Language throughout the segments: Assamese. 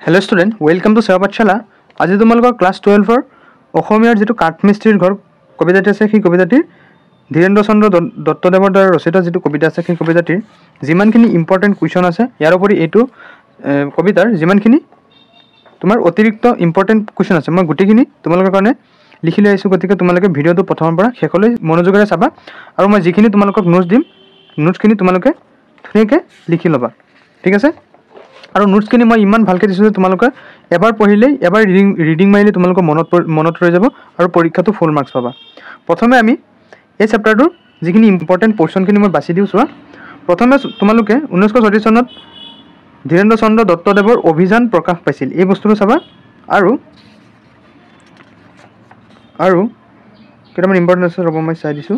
हेलो स्टूडेंट वेलकम टू सेवा पाठशाला। आज तुम्हारा क्लास 12 অসমীয়াৰ যেটো কাঠমিস্ত্ৰীৰ ঘৰ কবিতাটি আছে সেই কবিতাটিৰ ধীৰেন্দ্ৰ চন্দ্ৰ দত্তদেৱৰ দ্বাৰা ৰচিত যেটো কবিতা আছে সেই কবিতাটিৰ যিমানখিনি ইম্পৰ্টেন্ট কুৱেশ্যন আছে ইয়াৰ উপৰি এইটো কবিতাৰ যিমানখিনি তোমাৰ অতিৰিক্ত ইম্পৰ্টেন্ট কুৱেশ্যন আছে মই গুটিখিনি তোমালোকৰ কাৰণে লিখি লৈ আহিছো। গতিকে তোমালোকে ভিডিঅটো প্ৰথমৰ পৰা শেষলৈ মনোযোগেৰে চাবা আৰু মই যিখিনি তোমালোকক নোটছ দিম নোটছখিনি তোমালোকে ধুনীয়াকৈ লিখি ল'বা, ঠিক আছে। আৰু নোটছখিনি মই ইমান ভালকৈ দিছোঁ যে তোমালোকে এবাৰ পঢ়িলেই এবাৰ ৰিডিং মাৰিলে তোমালোকৰ মনত ৰৈ যাব আৰু পৰীক্ষাটো ফুল মাৰ্কছ পাবা। প্ৰথমে আমি এই চেপ্টাৰটোৰ যিখিনি ইম্পৰ্টেণ্ট পৰ্শ্যনখিনি মই বাছি দিওঁ চোৱা। প্ৰথমে তোমালোকে 1934 চনত ধীৰেন্দ্ৰ চন্দ্ৰ দত্তদেৱৰ অভিযান প্ৰকাশ পাইছিল এই বস্তুটো চাবা। আৰু কেইটামান ইম্পৰ্টেণ্ট আছে ৰ'ব মই চাই দিছোঁ।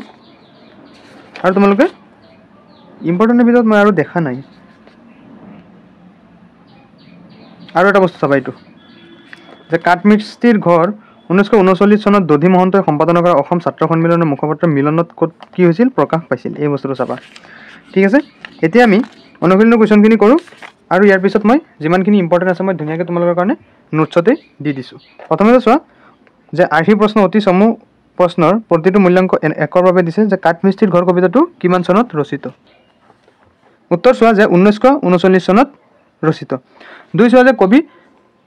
আৰু তোমালোকে ইম্পৰ্টেণ্টৰ ভিতৰত মই আৰু দেখা নাই আৰু এটা বস্তু চাবা এইটো যে কাঠমিস্ত্ৰীৰ ঘৰ 1939 চনত দধি মহন্তই সম্পাদনা কৰা অসম ছাত্ৰ সন্মিলনৰ মুখপত্ৰ মিলনত ক'ত কি হৈছিল প্ৰকাশ পাইছিল এই বস্তুটো চাবা, ঠিক আছে। এতিয়া আমি অনুশীলনৰ কুৱেশ্যনখিনি কৰোঁ আৰু ইয়াৰ পিছত মই যিমানখিনি ইম্পৰ্টেণ্ট আছে মই ধুনীয়াকৈ তোমালোকৰ কাৰণে নোটছতে দি দিছোঁ। প্ৰথমে চোৱা যে আৰ্হি প্ৰশ্ন অতি চমু প্ৰশ্নৰ প্ৰতিটো মূল্যাংক একৰ বাবে দিছে যে কাঠমিস্ত্ৰীৰ ঘৰ কবিতাটো কিমান চনত ৰচিত। উত্তৰ চোৱা যে 1939 চনত ৰচিত। দুই চোৱা যে কবি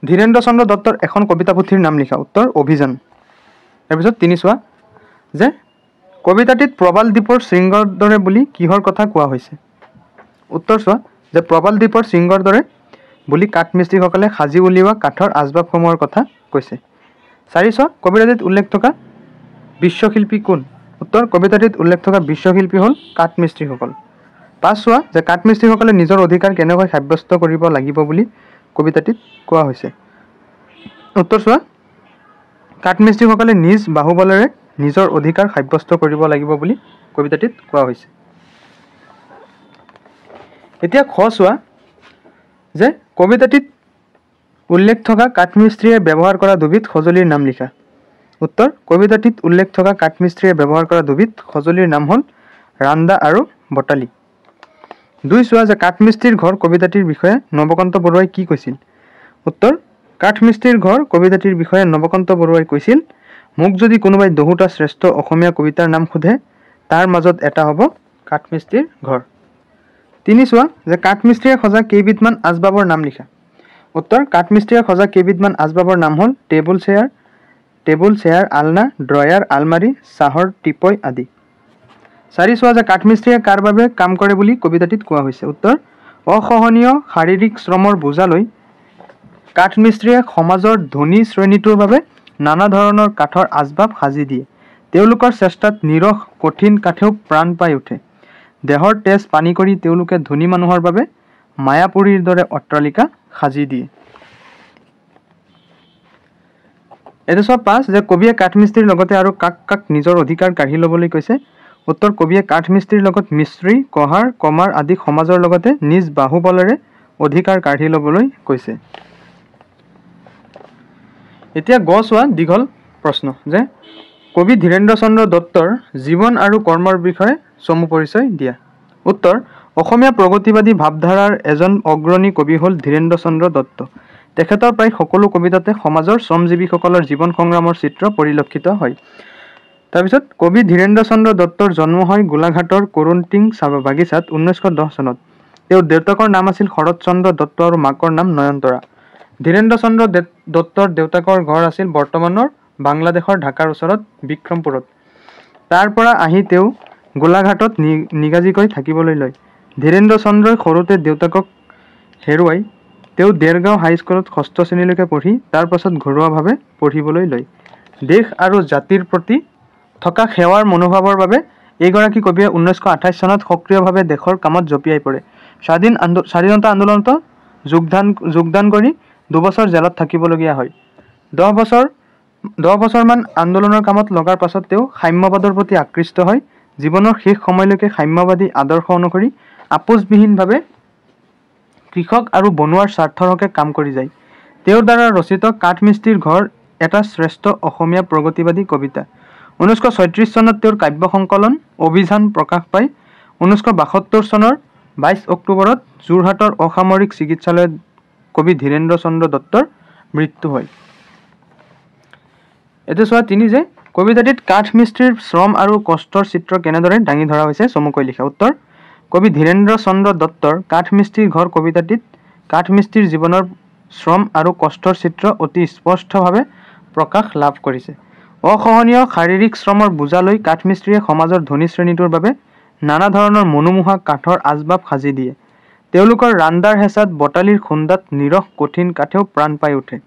ধীৰেন্দ্ৰ চন্দ্ৰ দত্তৰ এখন কবিতা পুথিৰ নাম লিখা। উত্তৰ অভিযান। তাৰপিছত তিনি চোৱা যে কবিতাটিত প্ৰবাল দ্বীপৰ শৃংগৰ দৰে বুলি কিহৰ কথা কোৱা হৈছে। উত্তৰ চোৱা যে প্ৰবাল দ্বীপৰ শৃংগৰ দৰে বুলি কাঠমিস্ত্ৰীসকলে সাজি উলিওৱা কাঠৰ আচবাবসমূহৰ কথা কৈছে। চাৰি চোৱা কবিতাটিত উল্লেখ থকা বিশ্বশিল্পী কোন। উত্তৰ কবিতাটিত উল্লেখ থকা বিশ্বশিল্পী হ'ল কাঠমিস্ত্ৰীসকল। পাঁচ চোৱা যে কাঠমিস্ত্ৰীসকলে নিজৰ অধিকাৰ কেনেকৈ সাব্যস্ত কৰিব লাগিব বুলি কবিতাটিত কোৱা হৈছে। উত্তৰ চোৱা কাঠমিস্ত্ৰীসকলে নিজ বাহুবলেৰে নিজৰ অধিকাৰ সাব্যস্ত কৰিব লাগিব বুলি কবিতাটিত কোৱা হৈছে। এতিয়া খ চোৱা যে কবিতাটিত উল্লেখ থকা কাঠমিস্ত্ৰীয়ে ব্যৱহাৰ কৰা দুবিধ সঁজুলিৰ নাম লিখা। উত্তৰ কবিতাটিত উল্লেখ থকা কাঠমিস্ত্ৰীয়ে ব্যৱহাৰ কৰা দুবিধ সঁজুলিৰ নাম হ'ল ৰান্দা আৰু বটালি। দুই চোৱা যে কাঠমিস্ত্ৰীৰ ঘৰ কবিতাটিৰ বিষয়ে নৱকান্ত বৰুৱাই কি কৈছিল। উত্তৰ কাঠমিস্ত্ৰীৰ ঘৰ কবিতাটিৰ বিষয়ে নৱকান্ত বৰুৱাই কৈছিল মোক যদি কোনোবাই 10টা শ্ৰেষ্ঠ অসমীয়া কবিতাৰ নাম সোধে তাৰ মাজত এটা হ'ব কাঠমিস্ত্ৰীৰ ঘৰ। তিনি চোৱা যে কাঠমিস্ত্ৰীয়ে সজা কেইবিধমান আচবাবৰ নাম লিখা। উত্তৰ কাঠমিস্ত্ৰীয়ে সজা কেইবিধমান আচবাবৰ নাম হ'ল টেবুল চেয়াৰ আলনা ড্ৰয়াৰ আলমাৰী চাহৰ টিপৈ আদি। চাৰি চোৱা যে কাঠমিস্ত্ৰীয়ে কাৰ বাবে কাম কৰে বুলি কবিতাটিত কোৱা হৈছে। উত্তৰ অসহনীয় শাৰীৰিক শ্ৰমৰ বোজা লৈ কাঠমিস্ত্ৰীয়ে সমাজৰ ধনী শ্ৰেণীটোৰ বাবে নানা ধৰণৰ কাঠৰ আচবাব সাজি দিয়ে। তেওঁলোকৰ চেষ্টাত নিৰস কঠিন কাঠেও প্ৰাণ পাই উঠে। দেহৰ তেজ পানী কৰি তেওঁলোকে ধনী মানুহৰ বাবে মায়াপুৰীৰ দৰে অট্টালিকা সাজি দিয়ে। এইটো চোৱা পাঁচ যে কবিয়ে কাঠমিস্ত্ৰীৰ লগতে আৰু কাক কাক নিজৰ অধিকাৰ কাঢ়ি ল'বলৈ কৈছে। উত্তৰ কবিয়ে কাঠমিস্ত্ৰীৰ লগত মিস্ত্ৰী কহাৰ কমাৰ আদি সমাজৰ লগতে নিজ বাহুবলেৰে অধিকাৰ কাঢ়ি ল'বলৈ কৈছে। এতিয়া গ চোৱা দীঘল প্ৰশ্ন যে কবি ধীৰেন্দ্ৰ চন্দ্ৰ দত্তৰ জীৱন আৰু কৰ্মৰ বিষয়ে চমু পৰিচয় দিয়া। উত্তৰ অসমীয়া প্ৰগতিবাদী ভাৱধাৰাৰ এজন অগ্ৰণী কবি হ'ল ধীৰেন্দ্ৰ চন্দ্ৰ দত্ত। তেখেতৰ প্ৰায় সকলো কবিতাতে সমাজৰ শ্ৰমজীৱীসকলৰ জীৱন সংগ্ৰামৰ চিত্ৰ পৰিলক্ষিত হয়। তাৰপিছত কবি ধীৰেন্দ্ৰ চন্দ্ৰ দত্তৰ জন্ম হয় গোলাঘাটৰ কৰোনটিং বাগিচাত 1910 চনত। তেওঁৰ দেউতাকৰ নাম আছিল শৰৎ চন্দ্ৰ দত্ত আৰু মাকৰ নাম নয়নতৰা। ধীৰেন্দ্ৰ চন্দ্ৰ দত্তৰ দেউতাকৰ ঘৰ আছিল বৰ্তমানৰ বাংলাদেশৰ ঢাকাৰ ওচৰত বিক্ৰমপুৰত। তাৰ পৰা আহি তেওঁ গোলাঘাটত নিগাজিকৈ থাকিবলৈ লয়। ধীৰেন্দ্ৰ চন্দ্ৰই সৰুতে দেউতাকক হেৰুৱাই তেওঁ দেৰগাঁও হাইস্কুলত 6ষ্ঠ শ্ৰেণীলৈকে পঢ়ি তাৰ পাছত ঘৰুৱাভাৱে পঢ়িবলৈ লয়। দেশ আৰু জাতিৰ প্ৰতি থকা সেৱাৰ মনোভাৱৰ বাবে এইগৰাকী কবিয়ে 1928 চনত সক্ৰিয়ভাৱে দেশৰ কামত জঁপিয়াই পৰে। স্বাধীনতা আন্দোলনত যোগদান কৰি 2 বছৰ জেলত থাকিবলগীয়া হয়। 10 বছৰমান আন্দোলনৰ কামত লগাৰ পাছত তেওঁ সাম্যবাদৰ প্ৰতি আকৃষ্ট হয়। জীৱনৰ শেষ সময়লৈকে সাম্যবাদী আদৰ্শ অনুসৰি আপোচবিহীনভাৱে কৃষক আৰু বনুৱাৰ স্বাৰ্থৰ হকে কাম কৰি যায়। তেওঁৰ দ্বাৰা ৰচিত কাঠমিস্ত্ৰীৰ ঘৰ এটা শ্ৰেষ্ঠ অসমীয়া প্ৰগতিবাদী কবিতা। 1936 চনত তেওঁৰ কাব্য সংকলন অভিযান প্ৰকাশ পায়। 1972 চনৰ 22 অক্টোবৰত যোৰহাটৰ অসামৰিক চিকিৎসালয়ত কবি ধীৰেন্দ্ৰ চন্দ্ৰ দত্তৰ মৃত্যু হয়। এতিয়া চোৱা তিনি যে কবিতাটিত কাঠ মিস্ত্ৰীৰ শ্ৰম আৰু কষ্টৰ চিত্ৰ কেনেদৰে দাঙি ধৰা হৈছে চমুকৈ লিখা। উত্তৰ কবি ধীৰেন্দ্ৰ চন্দ্ৰ দত্তৰ কাঠ মিস্ত্ৰীৰ ঘৰ কবিতাটিত কাঠ মিস্ত্ৰীৰ জীৱনৰ শ্ৰম আৰু কষ্টৰ চিত্ৰ অতি স্পষ্টভাৱে প্ৰকাশ লাভ কৰিছে। অসহনীয় শাৰীৰিক শ্ৰমৰ বোজা লৈ কাঠ মিস্ত্ৰীয়ে সমাজৰ ধনী শ্ৰেণীটোৰ বাবে নানা ধৰণৰ মনোমোহা কাঠৰ আচবাব সাজি দিয়ে। তেওঁলোকৰ ৰান্দাৰ হেঁচাত বটালিৰ খুন্দাত নিৰহ কঠিন কাঠেও প্ৰাণ পাই উঠে।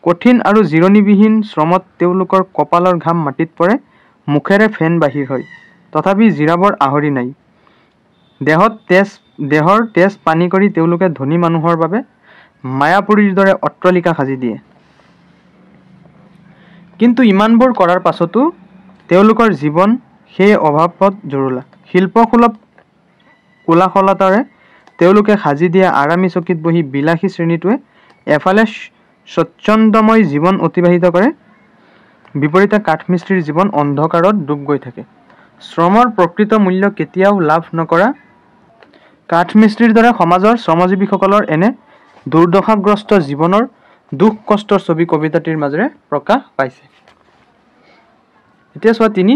কঠিন আৰু জিৰণিবিহীন শ্ৰমত তেওঁলোকৰ কপালৰ ঘাম মাটিত পৰে, মুখেৰে ফেন বাহিৰ হয়, তথাপি জিৰাবৰ আহৰি নাই। দেহৰ তেজ পানী কৰি তেওঁলোকে ধনী মানুহৰ বাবে মায়াপুৰীৰ দৰে অট্টালিকা সাজি দিয়ে। কিন্তু ইমানবোৰ কৰাৰ পাছতো তেওঁলোকৰ জীৱন সেই অভাৱত জুৰুলা। শিল্পসুলভ কোলাহলতাৰে তেওঁলোকে সাজি দিয়া আৰামী চকীত বহি বিলাসী শ্ৰেণীটোৱে এফালে স্বচ্ছন্দময় জীৱন অতিবাহিত কৰে, বিপৰীতে কাঠমিস্ত্ৰীৰ জীৱন অন্ধকাৰত ডুব গৈ থাকে। শ্ৰমৰ প্ৰকৃত মূল্য কেতিয়াও লাভ নকৰা কাঠমিস্ত্ৰীৰ দৰে সমাজৰ শ্ৰমজীৱীসকলৰ এনে দুৰ্দশাগ্ৰস্ত জীৱনৰ দুখ কষ্টৰ ছবি কবিতাটিৰ মাজেৰে প্ৰকাশ পাইছে। এতিয়া চোৱা তিনি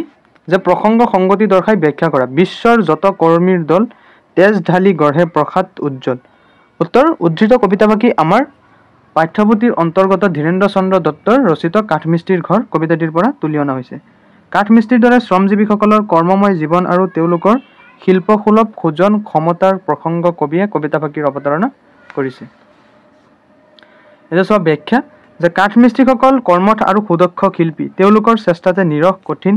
যে প্ৰসংগ সংগতি দৰ্শাই ব্যাখ্যা কৰা। বিশ্বৰ যত কৰ্মীৰ দল তেজ ঢালি গঢ়ে প্ৰসাদ উজ্জ্বল। উত্তৰ উদ্ধৃত কবিতাভাগি আমাৰ পাঠ্যপুথিৰ অন্তৰ্গত ধীৰেন্দ্ৰ চন্দ্ৰ দত্তৰ ৰচিত কাঠমিস্ত্ৰীৰ ঘৰ কবিতাটিৰ পৰা তুলি অনা হৈছে। কাঠমিস্ত্ৰীৰ দৰে শ্ৰমজীৱীসকলৰ কৰ্মময় জীৱন আৰু তেওঁলোকৰ শিল্পসুলভ খোজন ক্ষমতাৰ প্ৰসংগ কবিয়ে কবিতাভাগিৰ অৱতাৰণা কৰিছে। এতিয়া চোৱা ব্যাখ্যা যে কাঠমিস্ত্ৰীসকল কৰ্মঠ আৰু সুদক্ষ শিল্পী। তেওঁলোকৰ চেষ্টাতে নিৰহ কঠিন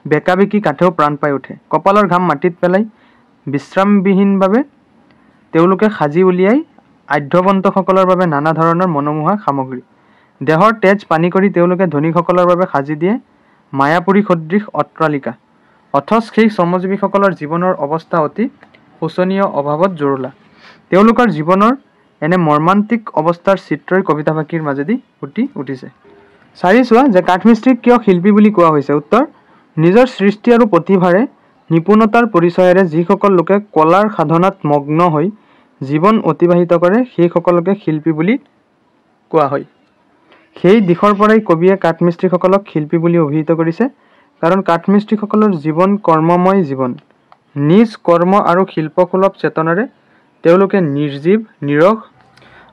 বেকাবেকি কাঠেও প্ৰাণ পাই উঠে। কপালৰ ঘাম মাটিত পেলাই বিশ্ৰামবিহীনভাৱে তেওঁলোকে সাজি উলিয়াই আঢ্যবন্তসকলৰ বাবে নানা ধৰণৰ মনোমোহা সামগ্ৰী। দেহৰ তেজ পানী কৰি তেওঁলোকে ধনীসকলৰ বাবে সাজি দিয়ে মায়াপুৰী সদৃশ অট্টালিকা। অথচ সেই শ্ৰমজীৱীসকলৰ জীৱনৰ অৱস্থা অতি শোচনীয়, অভাৱত জুৰুলা। তেওঁলোকৰ জীৱনৰ এনে মৰ্মান্তিক অৱস্থাৰ চিত্ৰই কবিতাভাগিৰ মাজেদি ফুটি উঠিছে। চাৰি চোৱা যে কাঠমিস্ত্ৰীক কিয় শিল্পী বুলি কোৱা হৈছে। উত্তৰ নিজৰ সৃষ্টি আৰু প্ৰতিভাৰে নিপুণতাৰ পৰিচয়েৰে যিসকল লোকে কলাৰ সাধনাত মগ্ন হৈ জীৱন অতিবাহিত কৰে সেইসকলকে শিল্পী বুলি কোৱা হয়। সেই দিশৰ পৰাই কবিয়ে কাঠমিস্ত্ৰীসকলক শিল্পী বুলি অভিহিত কৰিছে। কাৰণ কাঠমিস্ত্ৰীসকলৰ জীৱন কৰ্মময় জীৱন। নিজ কৰ্ম আৰু শিল্পসুলভ চেতনাৰে তেওঁলোকে নিৰ্জীৱ, নিৰহ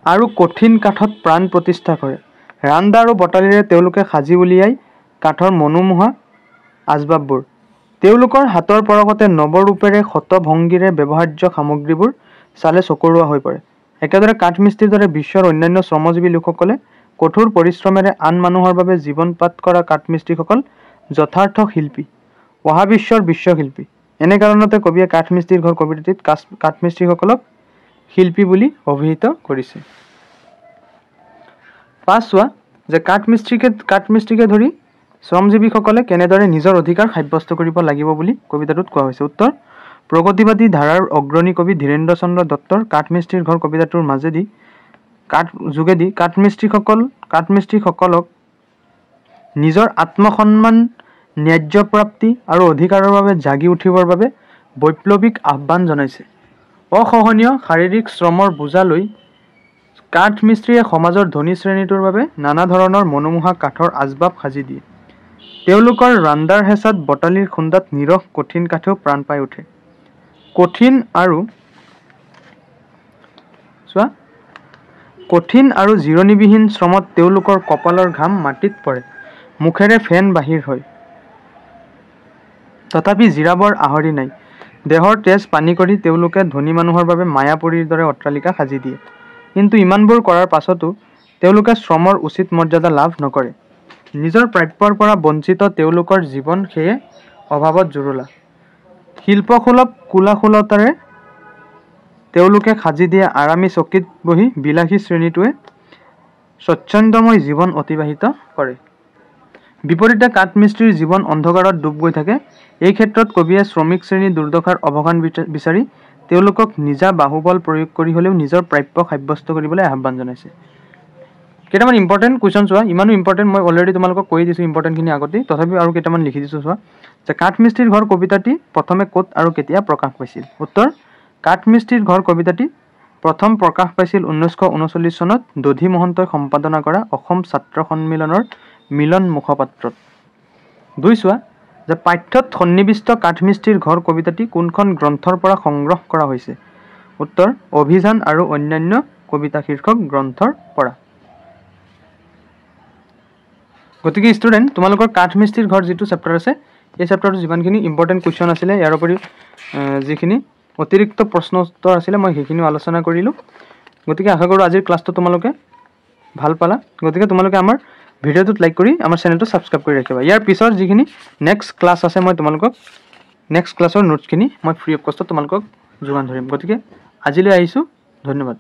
আৰু কঠিন কাঠত প্ৰাণ প্ৰতিষ্ঠা কৰে। ৰান্দা আৰু বটালিৰে তেওঁলোকে সাজি উলিয়াই কাঠৰ মনোমোহা আচবাববোৰ। তেওঁলোকৰ হাতৰ পৰশতে নৱৰূপেৰে শত ভংগীৰে ব্যৱহাৰ্য সামগ্ৰীবোৰ চালে চকুৰোৱা হৈ পৰে। একেদৰে কাঠমিস্ত্ৰীৰ দৰে বিশ্বৰ অন্যান্য শ্ৰমজীৱী লোকসকলে কঠোৰ পৰিশ্ৰমেৰে আন মানুহৰ বাবে জীৱনপাত কৰা কাঠমিস্ত্ৰীসকল যথাৰ্থ শিল্পী, অহা বিশ্বৰ বিশ্বশিল্পী। এনে কাৰণতে কবিয়ে কাঠমিস্ত্ৰীৰ ঘৰ কবিতাটিত কাঠমিস্ত্ৰীসকলক শিল্পী বুলি অভিহিত কৰিছে। পাঁচ চোৱা যে কাঠমিস্ত্ৰীকে ধৰি শ্ৰমজীৱীসকলে কেনেদৰে নিজৰ অধিকাৰ সাব্যস্ত কৰিব লাগিব বুলি কবিতাটোত কোৱা হৈছে। উত্তৰ প্ৰগতিবাদী ধাৰাৰ অগ্ৰণী কবি ধীৰেন্দ্ৰ চন্দ্ৰ দত্তৰ কাঠমিস্ত্ৰীৰ ঘৰ কবিতাটোৰ যোগেদি কাঠমিস্ত্ৰীসকলক নিজৰ আত্মসন্মান, ন্যায্য প্ৰাপ্তি আৰু অধিকাৰৰ বাবে জাগি উঠিবৰ বাবে বৈপ্লৱিক আহ্বান জনাইছে। অসহনীয় শাৰীৰিক শ্ৰমৰ বোজা লৈ কাঠমিস্ত্ৰীয়ে সমাজৰ ধনী শ্ৰেণীটোৰ বাবে নানা ধৰণৰ মনোমোহা কাঠৰ আচবাব সাজি দিয়ে। তেওঁলোকৰ ৰান্দাৰ হেঁচাত বটালিৰ খুন্দাত নিৰহ কঠিন কাঠেও প্ৰাণ পাই উঠে। কঠিন আৰু জিৰণিবিহীন শ্ৰমত তেওঁলোকৰ কপালৰ ঘাম মাটিত পৰে, মুখেৰে ফেন বাহিৰ হয়, তথাপি জিৰাবৰ আহৰি নাই। দেহৰ তেজ পানী কৰি তেওঁলোকে ধনী মানুহৰ বাবে মায়াপুৰীৰ দৰে অট্টালিকা সাজি দিয়ে। কিন্তু ইমানবোৰ কৰাৰ পাছতো তেওঁলোকে শ্ৰমৰ উচিত মৰ্যাদা লাভ নকৰে। নিজৰ প্ৰাপ্যৰ পৰা বঞ্চিত তেওঁলোকৰ জীৱন সেয়ে অভাৱত জুৰুলা। শিল্পসুলভ কোলাহলতাৰে তেওঁলোকে সাজি দিয়া আৰামী চকীত বহি বিলাসী শ্ৰেণীটোৱে স্বচ্ছন্দময় জীৱন অতিবাহিত কৰে, বিপৰীতে কাঠমিস্ত্ৰীৰ জীৱন অন্ধকাৰত ডুব গৈ থাকে। এই ক্ষেত্ৰত কবিয়ে শ্ৰমিক শ্ৰেণীৰ দুৰ্দশাৰ অৱসান বিচাৰি তেওঁলোকক নিজা বাহুবল প্ৰয়োগ কৰি হ'লেও নিজৰ প্ৰাপ্য সাব্যস্ত কৰিবলৈ আহ্বান জনাইছে। কেইটামান ইম্পৰ্টেণ্ট কুৱেশ্যন চোৱা। ইমানো ইম্পৰ্টেণ্ট মই অলৰেডি তোমালোকক কৈ দিছোঁ ইম্পৰ্টেণ্টখিনি আগতেই, তথাপিও আৰু কেইটামান লিখি দিছোঁ চোৱা। যে কাঠমিস্ত্ৰীৰ ঘৰ কবিতাটি প্ৰথমে ক'ত আৰু কেতিয়া প্ৰকাশ পাইছিল। উত্তৰ কাঠমিস্ত্ৰীৰ ঘৰ কবিতাটি প্ৰথম প্ৰকাশ পাইছিল 1939 চনত দধি মহন্তই সম্পাদনা কৰা অসম ছাত্ৰ সন্মিলনৰ মিলন মুখপাত্ৰত। 2 চোৱা যে পাঠ্যত সন্নিৱিষ্ট কাঠমিস্ত্ৰীৰ ঘৰ কবিতাটি কোনখন গ্ৰন্থৰ পৰা সংগ্ৰহ কৰা হৈছে? উত্তৰ অভিযান আৰু অন্যান্য কবিতা শীৰ্ষক গ্ৰন্থৰ পৰা। গতিকে ষ্টুডেণ্ট তোমালোকৰ কাঠমিস্ত্ৰীৰ ঘৰ যিটো চেপ্টাৰ আছে এই চেপ্টাৰটো যিমানখিনি ইম্পৰ্টেণ্ট কুৱেশ্যন আছিলে ইয়াৰ উপৰি যিখিনি অতিৰিক্ত প্ৰশ্ন উত্তৰ আছিলে মই সেইখিনিও আলোচনা কৰিলোঁ। গতিকে আশা কৰোঁ আজিৰ ক্লাছটো তোমালোকে ভাল পালা। গতিকে তোমালোকে আমাৰ ভিডিঅ'টোত লাইক কৰি আমাৰ চেনেলটো ছাবস্ক্ৰাইব কৰি ৰাখিবা। ইয়াৰ পিছৰ যিখিনি নেক্সট ক্লাছ আছে মই তোমালোকক নেক্সট ক্লাছৰ নোটছখিনি মই ফ্ৰী অফ কষ্টত তোমালোকক যোগান ধৰিম। গতিকে আজিলৈ আহিছোঁ, ধন্যবাদ।